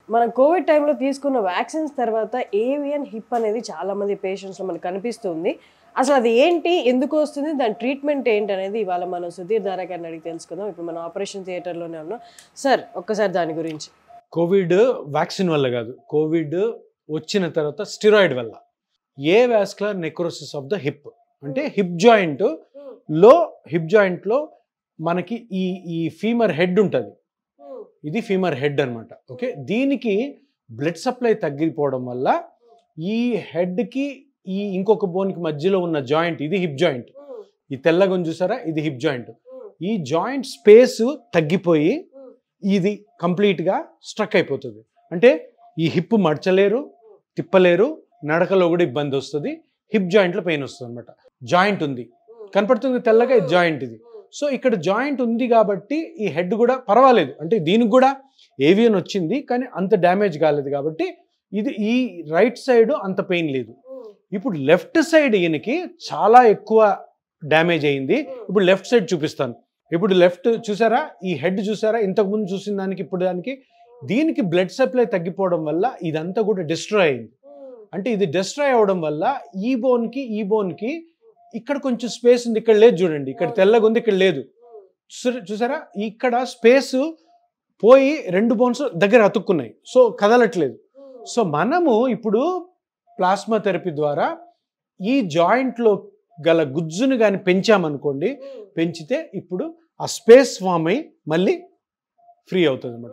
మనం కోవిడ్ టైంలో తీసుకున్న వ్యాక్సిన్స్ తర్వాత ఏవియన్ హిప్ అనేది చాలా మంది పేషెంట్స్లో మనకు కనిపిస్తుంది. అసలు అది ఏంటి, ఎందుకు వస్తుంది, దాని ట్రీట్మెంట్ ఏంటి అనేది ఇవాళ మనం సుధీర్ దారా గారిని అడిగి తెలుసుకుందాం. ఇప్పుడు మనం ఆపరేషన్ థియేటర్లోనే ఉన్నాం. సార్, ఒక్కసారి దాని గురించి. కోవిడ్ వ్యాక్సిన్ వల్ల కాదు, కోవిడ్ వచ్చిన తర్వాత స్టిరాయిడ్ వల్ల avascular necrosis of the hip అంటే హిప్ జాయింట్లో మనకి ఈ ఫీమర్ హెడ్ ఉంటుంది. ఇది ఫీమర్ హెడ్ అనమాట. ఓకే, దీనికి బ్లడ్ సప్లై తగ్గిపోవడం వల్ల ఈ హెడ్కి ఈ ఇంకొక బోన్కి మధ్యలో ఉన్న జాయింట్, ఇది హిప్ జాయింట్, ఈ తెల్లగా చూసారా, ఇది హిప్ జాయింట్. ఈ జాయింట్ స్పేస్ తగ్గిపోయి ఇది కంప్లీట్గా స్ట్రక్ అయిపోతుంది. అంటే ఈ హిప్ మడచలేరు, తిప్పలేరు, నడకలో కూడా ఇబ్బంది వస్తుంది, హిప్ జాయింట్లో పెయిన్ వస్తుంది అనమాట. జాయింట్ ఉంది, కనపడుతుంది తెల్లగా, ఇది జాయింట్. ఇది సో ఇక్కడ జాయింట్ ఉంది కాబట్టి ఈ హెడ్ కూడా పర్వాలేదు, అంటే దీనికి కూడా ఏవియన్ వచ్చింది కానీ అంత డ్యామేజ్ కాలేదు కాబట్టి ఇది ఈ రైట్ సైడ్ అంత పెయిన్ లేదు. ఇప్పుడు లెఫ్ట్ సైడ్ ఈయనకి చాలా ఎక్కువ డ్యామేజ్ అయింది. ఇప్పుడు లెఫ్ట్ సైడ్ చూపిస్తాను. ఇప్పుడు లెఫ్ట్ చూసారా, ఈ హెడ్ చూసారా, ఇంతకుముందు చూసిన దానికి ఇప్పుడు దానికి, దీనికి బ్లడ్ సప్లై తగ్గిపోవడం వల్ల ఇదంతా కూడా డిస్ట్రాయ్ అయింది. అంటే ఇది డిస్ట్రాయ్ అవడం వల్ల ఈ బోన్కి ఇక్కడ కొంచెం స్పేస్ ఉంది, ఇక్కడ లేదు చూడండి, ఇక్కడ తెల్లగా ఉంది, ఇక్కడ లేదు చూసారా, ఇక్కడ స్పేస్ పోయి రెండు బోన్స్ దగ్గర అతుక్కున్నాయి, సో కదలట్లేదు. సో మనము ఇప్పుడు ప్లాస్మా థెరపీ ద్వారా ఈ జాయింట్లో గల గుజ్జును కానీ పెంచామనుకోండి, పెంచితే ఇప్పుడు ఆ స్పేస్ ఫామ్ అయ్యి మళ్ళీ ఫ్రీ అవుతుంది అన్నమాట.